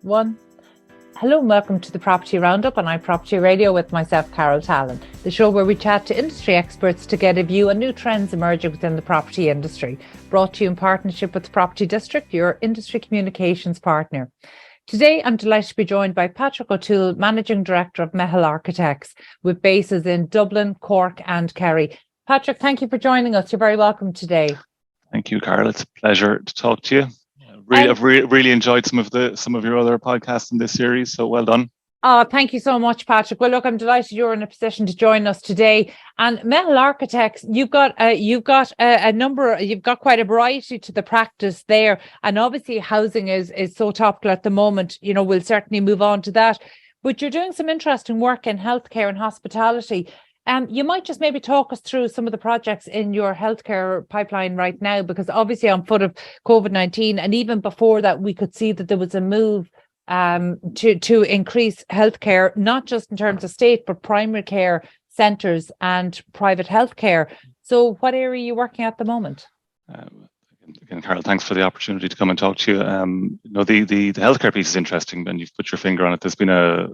One. Hello and welcome to the Property Roundup on iPropertyRadio with myself, Carol Tallon, the show where we chat to industry experts to get a view on new trends emerging within the property industry. Brought to you in partnership with Property District, your industry communications partner. Today, I'm delighted to be joined by Patrick O'Toole, Managing Director of Meitheal Architects, with bases in Dublin, Cork and Kerry. Patrick, thank you for joining us. You're very welcome today. Thank you, Carol. It's a pleasure to talk to you. I've really enjoyed some of your other podcasts in this series, so well done. Oh, thank you so much, Patrick. Well, look, I'm delighted you're in a position to join us today. And Meitheal Architects, you've got quite a variety to the practice there. And obviously, housing is so topical at the moment. You know, we'll certainly move on to that. But you're doing some interesting work in healthcare and hospitality. You might just maybe talk us through some of the projects in your healthcare pipeline right now, because obviously on foot of COVID-19, and even before that, we could see that there was a move to increase healthcare, not just in terms of state, but primary care centres and private healthcare. So what area are you working at the moment? Again, Carol, thanks for the opportunity to come and talk to you. The healthcare piece is interesting, and you've put your finger on it. There's been a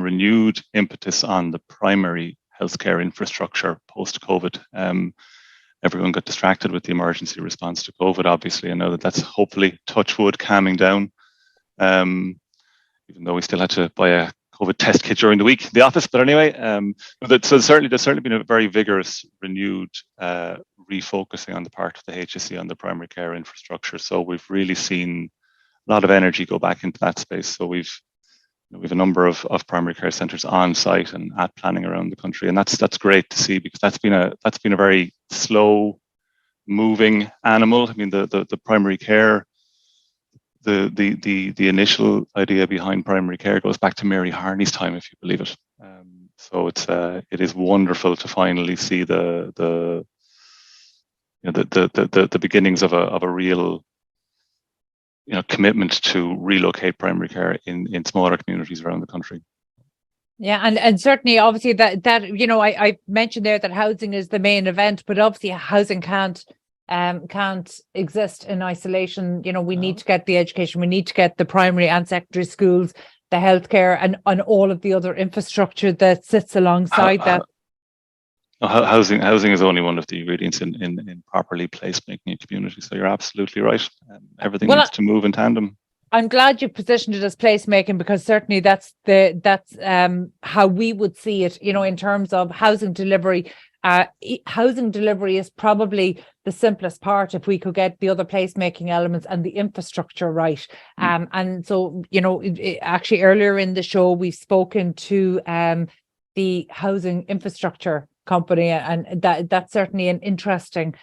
renewed impetus on the primary healthcare infrastructure post-COVID. Everyone got distracted with the emergency response to COVID, obviously. I know that's hopefully, touch wood, calming down. Even though we still had to buy a COVID test kit during the week in the office. But anyway, so there's certainly been a very vigorous, renewed refocusing on the part of the HSE on the primary care infrastructure. So we've really seen a lot of energy go back into that space. So we've a number of primary care centres on site and at planning around the country, and that's great to see, because that's been a very slow moving animal. I mean, the primary care, the initial idea behind primary care goes back to Mary Harney's time, if you believe it. So it is wonderful to finally see the beginnings of a real commitment to relocate primary care in smaller communities around the country. Yeah, and certainly, obviously, that I mentioned there that housing is the main event, but obviously housing can't exist in isolation. We need to get the education, we need to get the primary and secondary schools, the healthcare, and all of the other infrastructure that sits alongside that. Housing is only one of the ingredients in properly placemaking a community. So you're absolutely right. Everything needs to move in tandem. I'm glad you positioned it as placemaking, because certainly that's how we would see it. In terms of housing delivery. Housing delivery is probably the simplest part if we could get the other placemaking elements and the infrastructure right. And so, actually earlier in the show, we've spoken to the housing infrastructure company, and that's certainly an interesting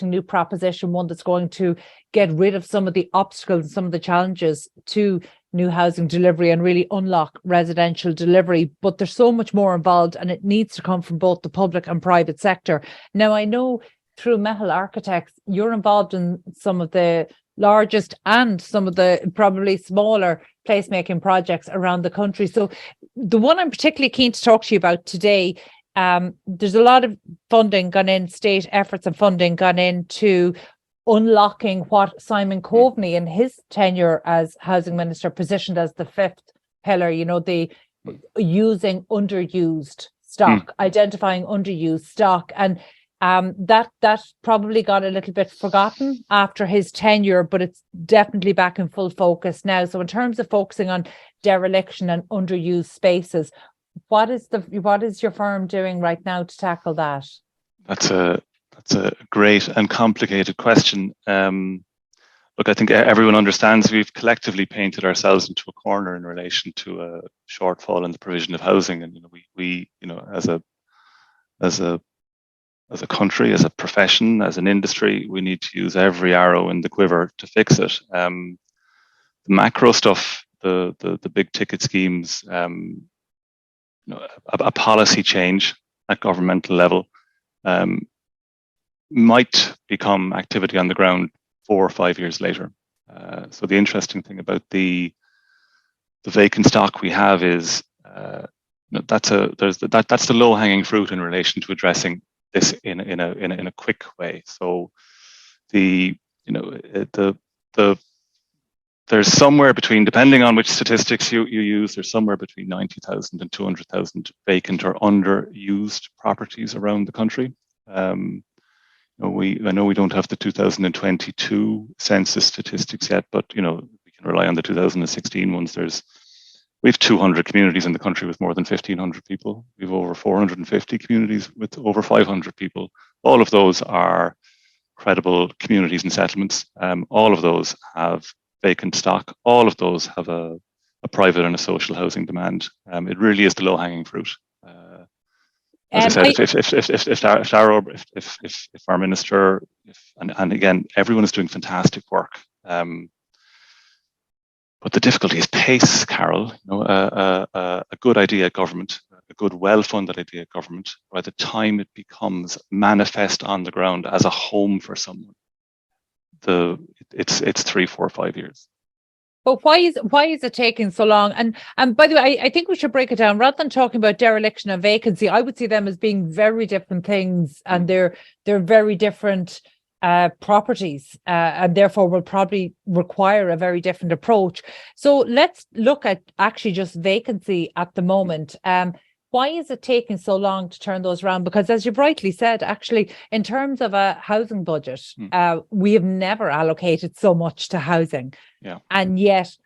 new proposition, one that's going to get rid of some of the obstacles and some of the challenges to new housing delivery and really unlock residential delivery. But there's so much more involved, and it needs to come from both the public and private sector. Now, I know through Meitheal Architects, you're involved in some of the largest and some of the probably smaller placemaking projects around the country. So the one I'm particularly keen to talk to you about today, there's a lot of funding gone in, state efforts and funding gone into unlocking what Simon Coveney in his tenure as housing minister positioned as the fifth pillar, the using underused stock, identifying underused stock. And that probably got a little bit forgotten after his tenure, but it's definitely back in full focus now. So in terms of focusing on dereliction and underused spaces, what is your firm doing right now to tackle that? That's a great and complicated question. Look, I think everyone understands we've collectively painted ourselves into a corner in relation to a shortfall in the provision of housing, and we as a country, as a profession, as an industry, we need to use every arrow in the quiver to fix it. The macro stuff, the big ticket schemes, a policy change at governmental level might become activity on the ground 4 or 5 years later. So the interesting thing about the vacant stock we have is that's the low hanging fruit in relation to addressing this in a quick way. So the there's somewhere between, depending on which statistics you use, there's somewhere between 90,000 and 200,000 vacant or underused properties around the country. I know we don't have the 2022 census statistics yet, but we can rely on the 2016 ones. We have 200 communities in the country with more than 1,500 people. We have over 450 communities with over 500 people. All of those are credible communities and settlements. All of those have vacant stock. All of those have a private and a social housing demand. It really is the low-hanging fruit. As I said, if our minister, and again, everyone is doing fantastic work. But the difficulty is pace, Carol. A good idea of government, a good, well-funded idea of government, by the time it becomes manifest on the ground as a home for someone, it's 3, 4, 5 years. But why is it taking so long? And by the way, I think we should break it down. Rather than talking about dereliction and vacancy, I would see them as being very different things, and they're very different properties, and therefore will probably require a very different approach. So let's look at actually just vacancy at the moment. Why is it taking so long to turn those around? Because as you've rightly said, actually, in terms of a housing budget, we have never allocated so much to housing. Yeah. And yet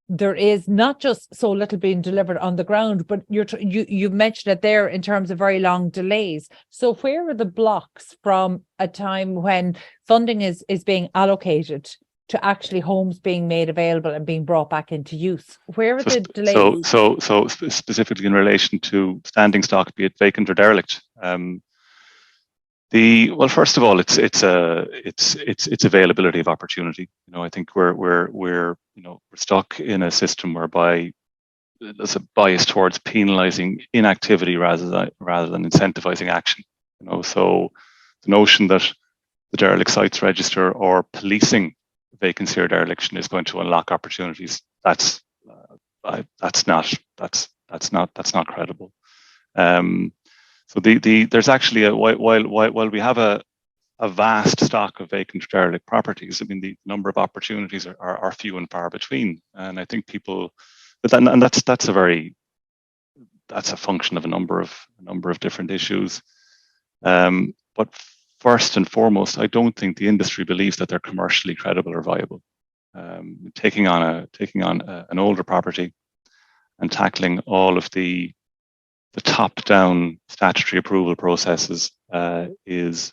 there is not just so little being delivered on the ground, but you've mentioned it there in terms of very long delays. So where are the blocks from a time when funding is being allocated to actually homes being made available and being brought back into use? Where are the delays? So specifically in relation to standing stock, be it vacant or derelict, first of all, it's availability of opportunity. I think we're stuck in a system whereby there's a bias towards penalising inactivity rather than incentivizing action. So the notion that the derelict sites register or policing vacancy or dereliction is going to unlock opportunities, that's not credible. So there's actually while we have a vast stock of vacant derelict properties, I mean the number of opportunities are few and far between, and I think people, that's a function of a number of different issues. But first and foremost, I don't think the industry believes that they're commercially credible or viable. Taking on an older property and tackling all of the top-down statutory approval processes is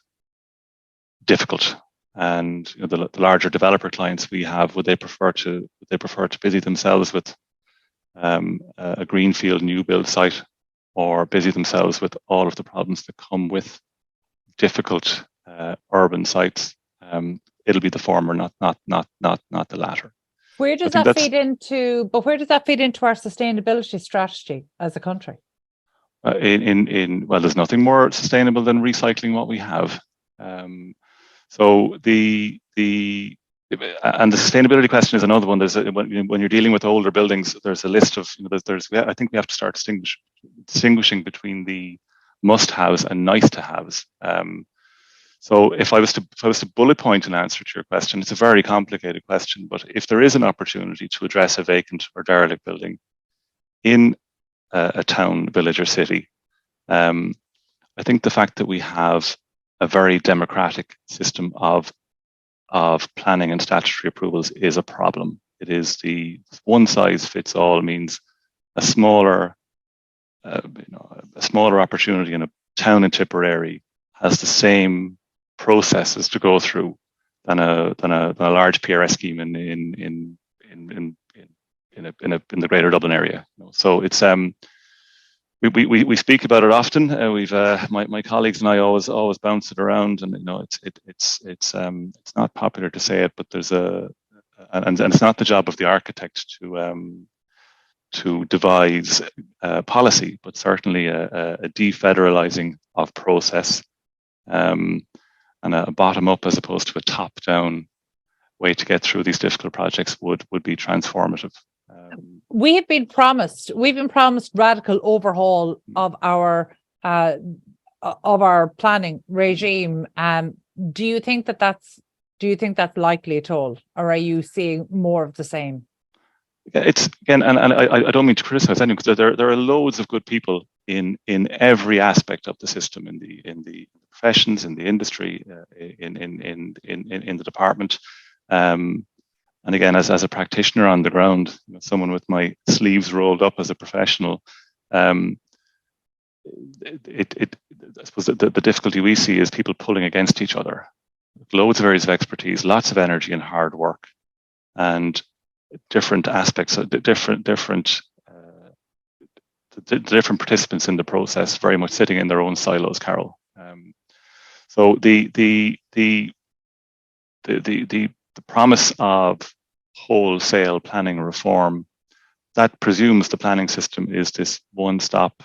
difficult. And the larger developer clients we have, would they prefer to busy themselves with a greenfield new build site, or busy themselves with all of the problems that come with difficult urban sites? It'll be the former, not the latter. Where does that feed into? But where does that feed into our sustainability strategy as a country? There's nothing more sustainable than recycling what we have. So the sustainability question is another one. There's when you're dealing with older buildings, there's a list of I think we have to start distinguishing between the must-haves and nice-to-haves. So if I was to bullet point an answer to your question, it's a very complicated question. But if there is an opportunity to address a vacant or derelict building in a town, village, or city, I think the fact that we have a very democratic system of planning and statutory approvals is a problem. It is the one size fits all means a smaller opportunity in a town in Tipperary has the same processes to go through than a large PRS scheme in the Greater Dublin area. So it's we speak about it often. We've my colleagues and I always bounce it around, and it's not popular to say it, but there's and it's not the job of the architect to devise policy, but certainly a defederalizing of process, and a bottom up as opposed to a top down way to get through these difficult projects would be transformative. We've been promised radical overhaul of our planning regime. Do you think Do you think that's likely at all? Or are you seeing more of the same? It's again, and I don't mean to criticize anyone, because there are loads of good people in every aspect of the system, in the professions, in the industry, in the department. And again, as a practitioner on the ground, someone with my sleeves rolled up as a professional, I suppose the difficulty we see is people pulling against each other. Loads of areas of expertise, lots of energy and hard work, and different aspects of the different participants in the process, very much sitting in their own silos, Carol. So the promise of wholesale planning reform, that presumes the planning system is this one-stop,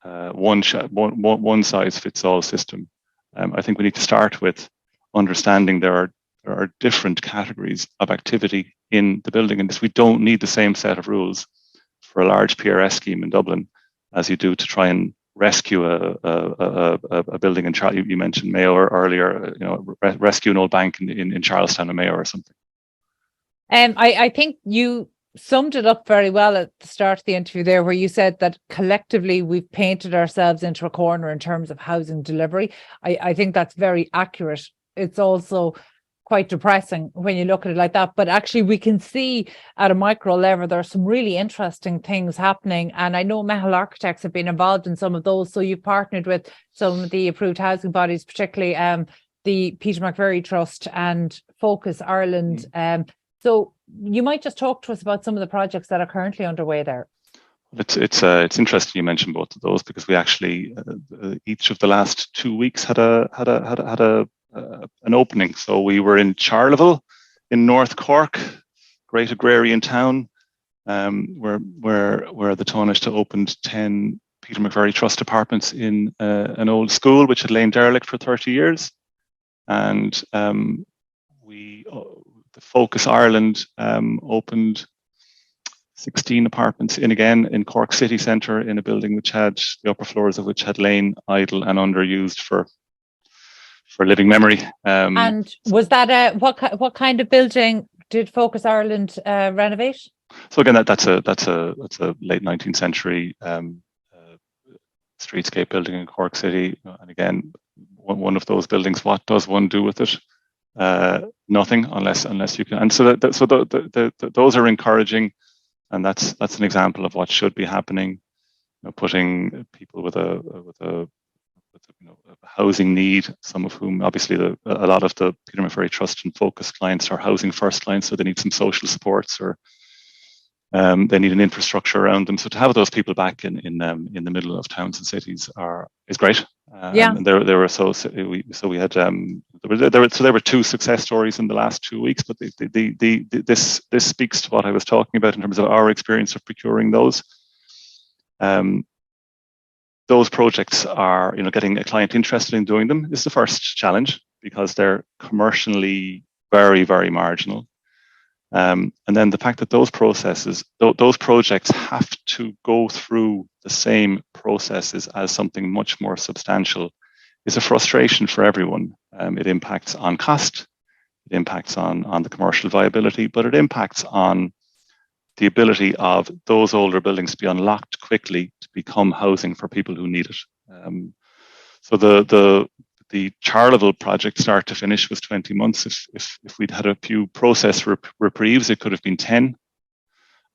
one size fits all system. I think we need to start with understanding there are different categories of activity in the building industry. We don't need the same set of rules for a large PRS scheme in Dublin as you do to try and rescue a building in Charlotte. You mentioned Mayo earlier, rescue an old bank in Charlestown or Mayo or something. I think you summed it up very well at the start of the interview there, where you said that collectively we've painted ourselves into a corner in terms of housing delivery. I think that's very accurate. It's also quite depressing when you look at it like that, but actually we can see at a micro level there are some really interesting things happening, and I know Meitheal Architects have been involved in some of those. So you've partnered with some of the approved housing bodies, particularly the Peter McVerry Trust and Focus Ireland. So you might just talk to us about some of the projects that are currently underway there. It's interesting you mentioned both of those, because we actually each of the last 2 weeks had an opening. So we were in Charleville in North Cork, great agrarian town, where the Taoiseach opened 10 Peter McVerry Trust apartments in an old school which had lain derelict for 30 years. And the Focus Ireland opened 16 apartments in Cork city centre, in a building which had the upper floors of which had lain idle and underused for living memory. And was that what kind of building did Focus Ireland renovate? So again, that's a late 19th century streetscape building in Cork City. And again, one of those buildings. What does one do with it? Nothing, unless you can. And so those are encouraging, and that's an example of what should be happening. Putting people with a housing need, some of whom obviously a lot of the Peter McVerry Trust and Focus clients are housing first clients, so they need some social supports, or they need an infrastructure around them. So to have those people back in the middle of towns and cities is great. And there were two success stories in the last 2 weeks, but this speaks to what I was talking about in terms of our experience of procuring those. Those projects are, getting a client interested in doing them is the first challenge, because they're commercially very, very marginal. And then the fact that those projects have to go through the same processes as something much more substantial is a frustration for everyone. It impacts on cost, it impacts on the commercial viability, but it impacts on the ability of those older buildings to be unlocked quickly to become housing for people who need it. So the Charleville project, start to finish, was 20 months. If we'd had a few process reprieves, it could have been 10.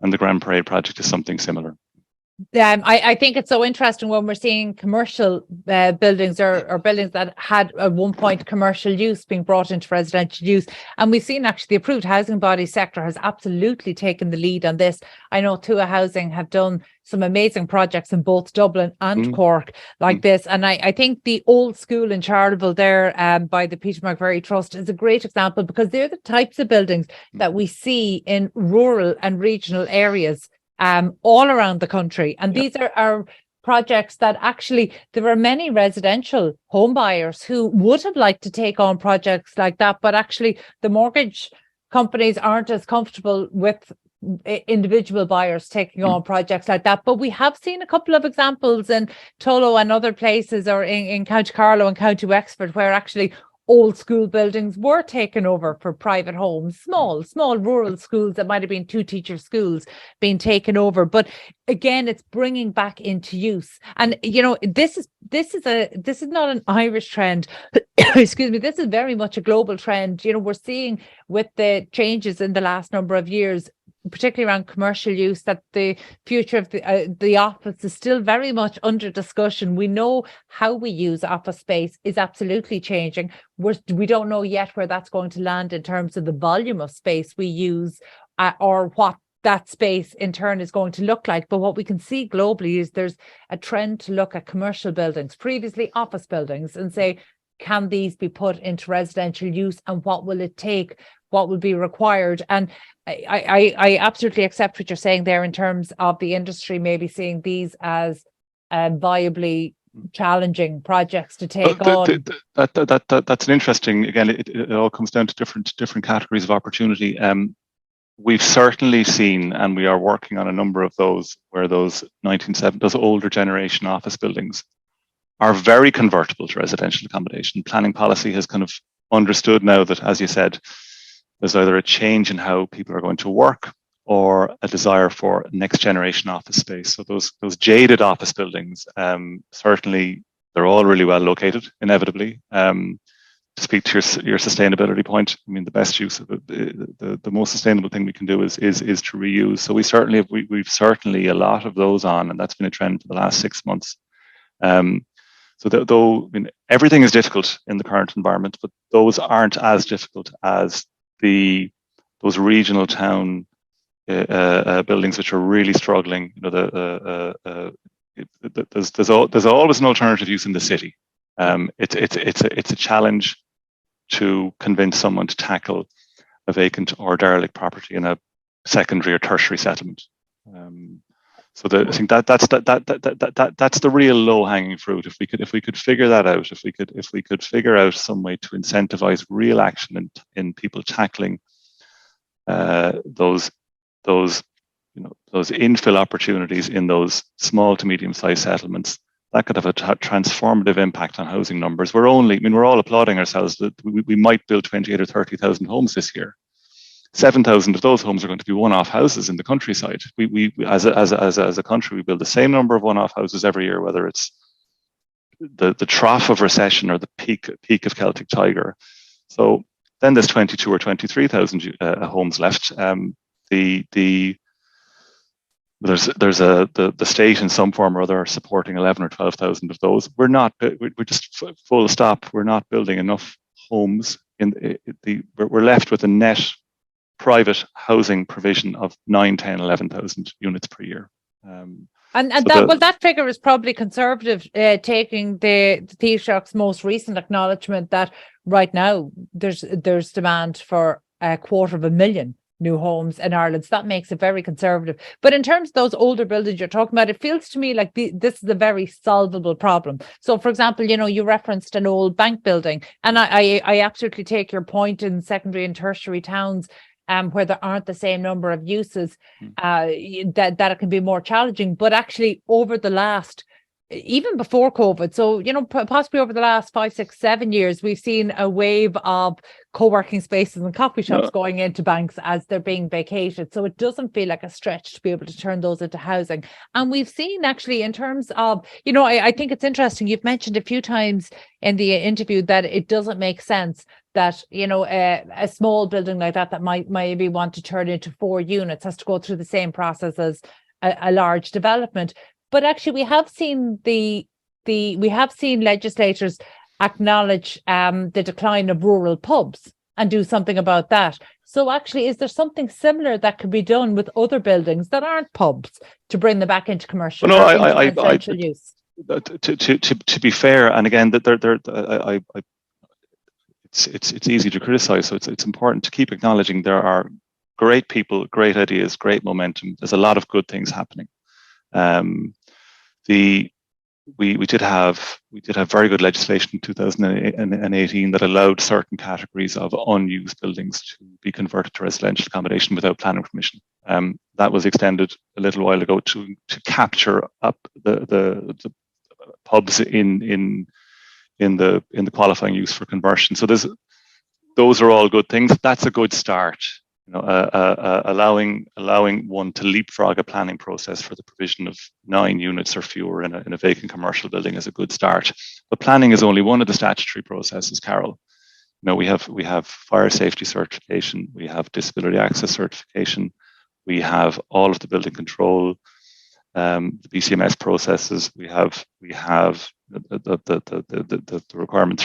And the Grand Parade project is something similar. I think it's so interesting when we're seeing commercial buildings or buildings that had at one point commercial use being brought into residential use. And we've seen actually the approved housing body sector has absolutely taken the lead on this. I know Tua Housing have done some amazing projects in both Dublin and Cork like this. And I think the old school in Charleville there by the Peter McVerry Trust is a great example, because they're the types of buildings that we see in rural and regional areas all around the country. And these are projects that actually there are many residential home buyers who would have liked to take on projects like that, but actually the mortgage companies aren't as comfortable with individual buyers taking on projects like that. But we have seen a couple of examples in Tullow and other places, or in County Carlow and County Wexford, where actually old school buildings were taken over for private homes, small rural schools that might have been 2-teacher schools being taken over. But again, it's bringing back into use. And, you know, this is not an Irish trend. Excuse me. This is very much a global trend. You know, we're seeing with the changes in the last number of years, particularly around commercial use, that the future of the office is still very much under discussion. We know how we use office space is absolutely changing. We don't know yet where that's going to land in terms of the volume of space we use, or what that space in turn is going to look like. But what we can see globally is there's a trend to look at commercial buildings, previously office buildings, and say, can these be put into residential use, and what will it take? What will be required? And I absolutely accept what you're saying there in terms of the industry maybe seeing these as viably challenging projects to take on. That's an interesting, again, it all comes down to different categories of opportunity. We've certainly seen, and we are working on a number of those, where those older generation office buildings are very convertible to residential accommodation. Planning policy has kind of understood now that, as you said, there's either a change in how people are going to work or a desire for next generation office space. So those jaded office buildings, certainly they're all really well located, inevitably. To speak to your sustainability point, I mean, the best use of it, the most sustainable thing we can do is to reuse. So we've certainly a lot of those on, and that's been a trend for the last 6 months. So though I mean, everything is difficult in the current environment, but those aren't as difficult as those regional town buildings which are really struggling. You know, there's always an alternative use in the city. It's a challenge to convince someone to tackle a vacant or derelict property in a secondary or tertiary settlement. So I think that's the real low-hanging fruit. If we could figure that out, if we could figure out some way to incentivize real action in people tackling those infill opportunities in those small to medium-sized settlements, that could have a transformative impact on housing numbers. We're all applauding ourselves that we might build 28,000 or 30,000 homes this year. 7,000 of those homes are going to be one-off houses in the countryside. We as a country, we build the same number of one-off houses every year, whether it's the trough of recession or the peak of Celtic Tiger. So then there's 22 or 23,000 homes left. The state in some form or other supporting 11 or 12,000 of those. We're just full stop. We're not building enough homes. We're left with a net private housing provision of 9, 10, 11,000 units per year. That figure is probably conservative, taking the Taoiseach's most recent acknowledgement that right now there's demand for 250,000 new homes in Ireland. So that makes it very conservative. But in terms of those older buildings you're talking about, it feels to me like this is a very solvable problem. So, for example, you know, you referenced an old bank building, and I absolutely take your point in secondary and tertiary towns, where there aren't the same number of uses, that it can be more challenging. But actually, over the last, even before COVID, so, you know, possibly over the last 5, 6, 7 years, we've seen a wave of co-working spaces and coffee shops going into banks as they're being vacated. So it doesn't feel like a stretch to be able to turn those into housing. And we've seen actually in terms of, you know, I think it's interesting. You've mentioned a few times in the interview that it doesn't make sense that, you know, a small building like that might maybe want to turn into 4 units has to go through the same process as a large development. But actually, we have seen legislators acknowledge the decline of rural pubs and do something about that. So actually, is there something similar that could be done with other buildings that aren't pubs to bring them back into commercial residential use? To be fair, and again, it's easy to criticize, so it's important to keep acknowledging there are great people, great ideas, great momentum. There's a lot of good things happening. We did have very good legislation in 2018 that allowed certain categories of unused buildings to be converted to residential accommodation without planning permission. That was extended a little while ago to capture up the pubs in in the qualifying use for conversion. So those are all good things. That's a good start. Allowing one to leapfrog a planning process for the provision of 9 units or fewer in a vacant commercial building is a good start. But planning is only one of the statutory processes, Carol. We have fire safety certification, we have disability access certification, we have all of the building control, the BCMS processes. We have the requirements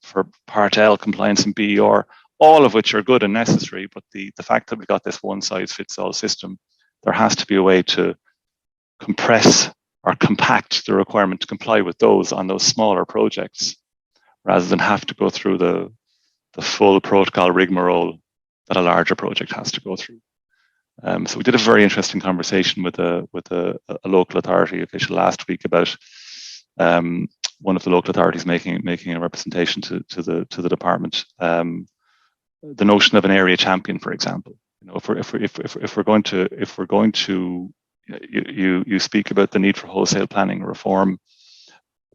for Part L compliance and BER, all of which are good and necessary. But the fact that we got this one size fits all system, there has to be a way to compress or compact the requirement to comply with those on those smaller projects, rather than have to go through the full protocol rigmarole that a larger project has to go through. So we did a very interesting conversation with a local authority official last week about one of the local authorities making a representation to the department. The notion of an area champion, for example. If we're going to you speak about the need for wholesale planning reform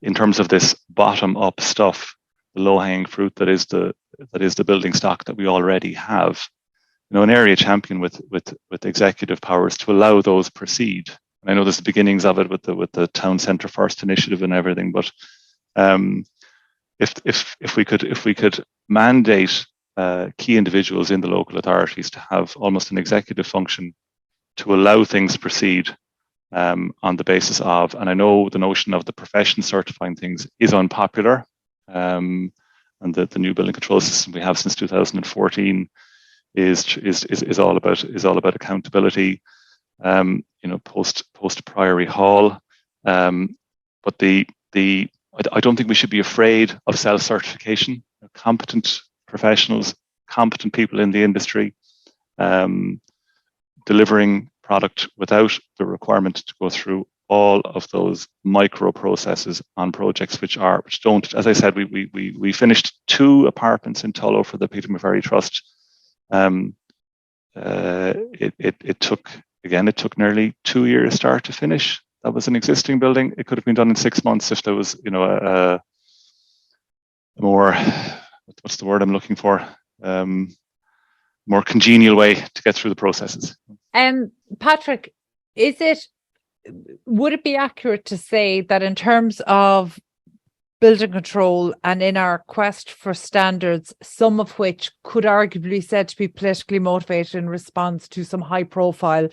in terms of this bottom up stuff, the low hanging fruit that is the building stock that we already have. An area champion with executive powers to allow those proceed. And I know there's the beginnings of it with the town centre first initiative and everything, but if we could mandate key individuals in the local authorities to have almost an executive function to allow things to proceed on the basis of, and I know the notion of the profession certifying things is unpopular, and the new building control system we have since 2014 is all about accountability, post Priory Hall, but I don't think we should be afraid of self-certification. Competent professionals, competent people in the industry, delivering product without the requirement to go through all of those micro processes on projects which don't. As I said, we finished 2 apartments in Tullow for the Peter McVerry Trust. It took nearly 2 years start to finish. That was an existing building. It could have been done in 6 months if there was, a more, what's the word I'm looking for? More congenial way to get through the processes. Patrick, would it be accurate to say that in terms of building control and in our quest for standards, some of which could arguably be said to be politically motivated in response to some high profile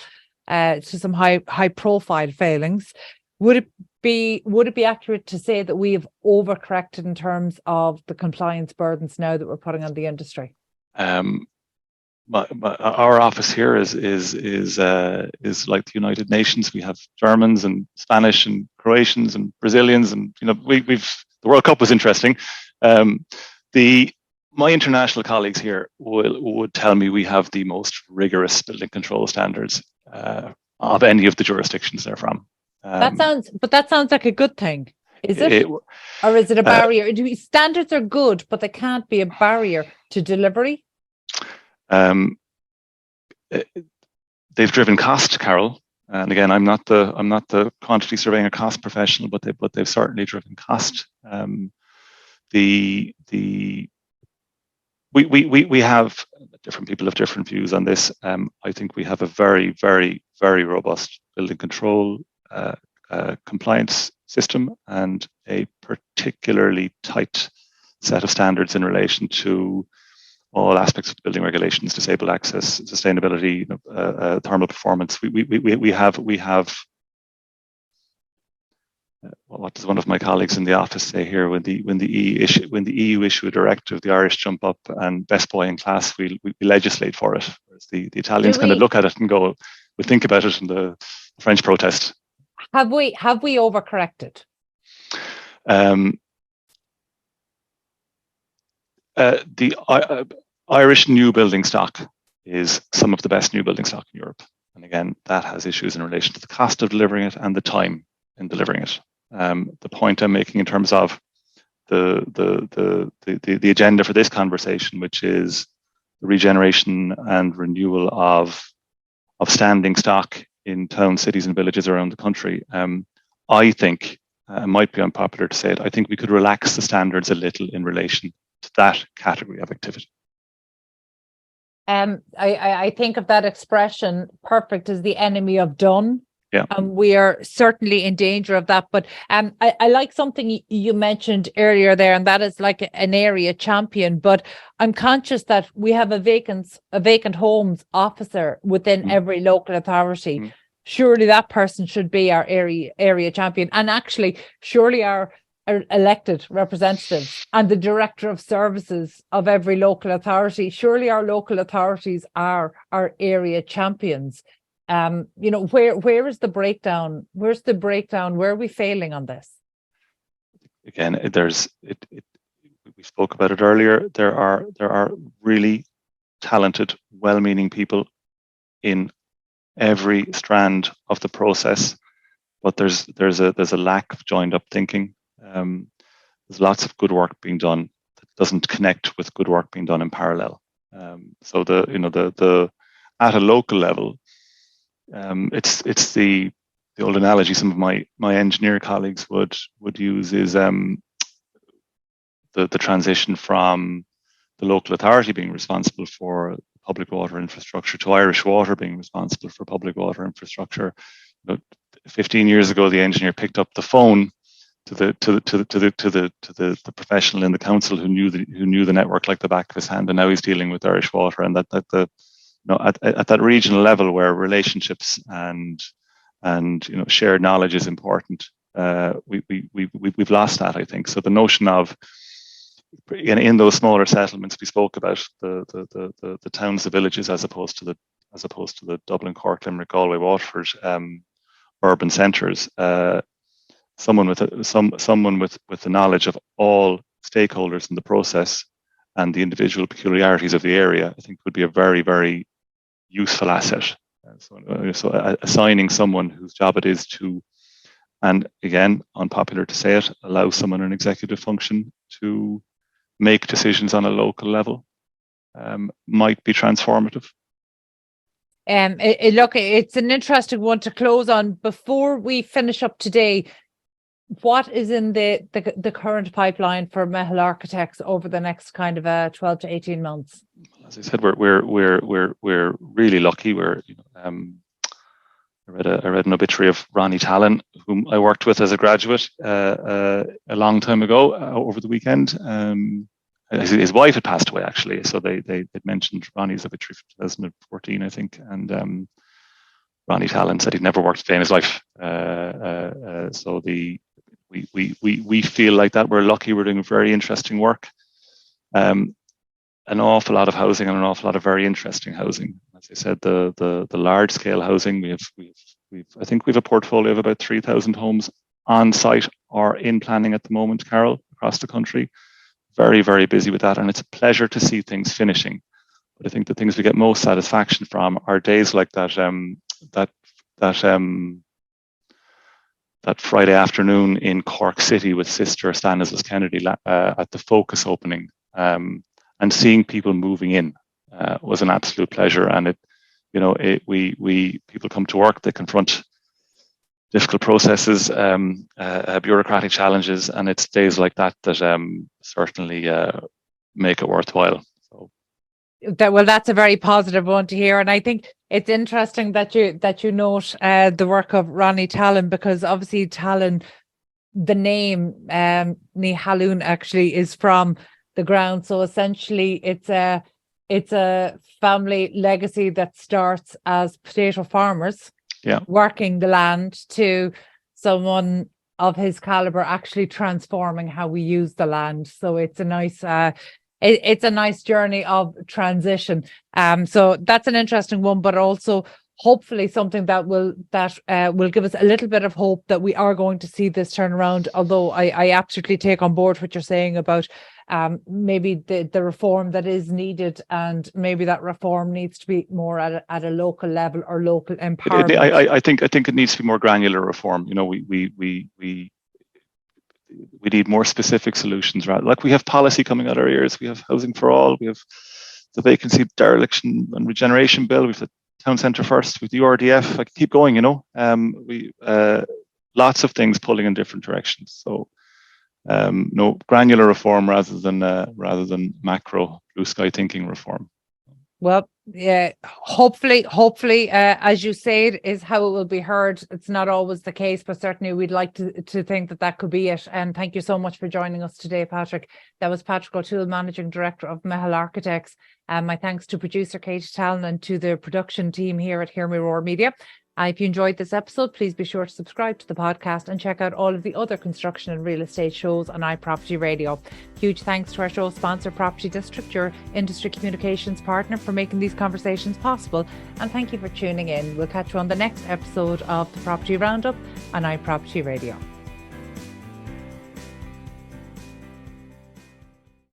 failings, would it be accurate to say that we have overcorrected in terms of the compliance burdens now that we're putting on the industry? Our office here is like the United Nations. We have Germans and Spanish and Croatians and Brazilians, and the World Cup was interesting. My international colleagues here would tell me we have the most rigorous building control standards of any of the jurisdictions they're from. That sounds like a good thing. Is it? Or is it a barrier? Standards are good, but they can't be a barrier to delivery? They've driven cost, Carol. And again, I'm not the quantity surveying or cost professional, but they've certainly driven cost. We have different people have different views on this. I think we have a very, very, very robust building control compliance system and a particularly tight set of standards in relation to all aspects of the building regulations, disabled access, sustainability, thermal performance. We have. What does one of my colleagues in the office say here? When the EU issue a directive, the Irish jump up and best boy in class. We legislate for it. Whereas the Italians kind of look at it and go, we think about it, and the French protest. Have we overcorrected? The Irish new building stock is some of the best new building stock in Europe, and again, that has issues in relation to the cost of delivering it and the time in delivering it. The point I'm making in terms of the agenda for this conversation, which is the regeneration and renewal of standing stock in towns, cities, and villages around the country, I think it might be unpopular to say it, I think we could relax the standards a little in relation to that category of activity. I think of that expression, perfect is the enemy of done. Yeah. And we are certainly in danger of that. But I like something you mentioned earlier there, and that is like an area champion. But I'm conscious that we have a vacant homes officer within every local authority. Surely that person should be our area champion. And actually, surely our elected representatives and the director of services of every local authority, surely our local authorities are our area champions. Where is the breakdown? Where's the breakdown? Where are we failing on this? Again, we spoke about it earlier. There are really talented, well-meaning people in every strand of the process, but there's a lack of joined-up thinking. There's lots of good work being done that doesn't connect with good work being done in parallel. So the at a local level, it's the old analogy some of my engineer colleagues would use is the transition from the local authority being responsible for public water infrastructure to Irish Water being responsible for public water infrastructure. 15 years ago, the engineer picked up the phone to the professional in the council who knew the network like the back of his hand, and now he's dealing with Irish Water, and at that regional level where relationships and shared knowledge is important, we've lost that, I think. So the notion of in those smaller settlements we spoke about, the towns, the villages, as opposed to the Dublin, Cork, Limerick, Galway, Waterford urban centres, someone with the knowledge of all stakeholders in the process and the individual peculiarities of the area, I think would be a very, very useful asset. So assigning someone whose job it is to, and again, unpopular to say it, allow someone an executive function to make decisions on a local level might be transformative. Look, it's an interesting one to close on. Before we finish up today, what is in the current pipeline for Meitheal Architects over the next kind of 12 to 18 months? As I said, we're really lucky. I read an obituary of Ronnie Tallon, whom I worked with as a graduate a long time ago over the weekend. His wife had passed away, actually, so they mentioned Ronnie's obituary from 2014, I think, and Ronnie Tallon said he'd never worked a day in his life. So we feel like that. We're lucky. We're doing very interesting work. An awful lot of housing and an awful lot of very interesting housing. As I said, the large scale housing, I think we've a portfolio of about 3,000 homes on site or in planning at the moment, Carol, across the country. Very, very busy with that, and it's a pleasure to see things finishing. But I think the things we get most satisfaction from are days like that Friday afternoon in Cork City with Sister Stanislaus Kennedy at the Focus opening, and seeing people moving in was an absolute pleasure. And people come to work, they confront difficult processes, bureaucratic challenges, and it's days like that certainly make it worthwhile. That's a very positive one to hear, and I think it's interesting that you note the work of Ronnie Tallon, because obviously Tallon, the name Ní Hallún actually is from the ground. So essentially, it's a family legacy that starts as potato farmers, working the land, to someone of his caliber actually transforming how we use the land. So it's a nice it's a nice journey of transition. So that's an interesting one, but also hopefully something that will give us a little bit of hope that we are going to see this turnaround. Although I absolutely take on board what you're saying about maybe the reform that is needed, and maybe that reform needs to be more at a local level or local empowerment. I think it needs to be more granular reform. We need more specific solutions, right? Like we have policy coming out our ears. We have Housing for All. We have the Vacancy, Dereliction and Regeneration Bill. We've the Town Centre First with the URDF. I could keep going, lots of things pulling in different directions. So no, granular reform rather than macro blue sky thinking reform. Well, yeah, hopefully, as you say, it is how it will be heard. It's not always the case, but certainly we'd like to think that could be it. And thank you so much for joining us today, Patrick. That was Patrick O'Toole, Managing Director of Meitheal Architects. My thanks to producer Carol Tallon and to the production team here at Hear Me Roar Media. If you enjoyed this episode, please be sure to subscribe to the podcast and check out all of the other construction and real estate shows on iPropertyRadio. Huge thanks to our show sponsor, Property District, your industry communications partner, for making these conversations possible. And thank you for tuning in. We'll catch you on the next episode of the Property Roundup on iPropertyRadio.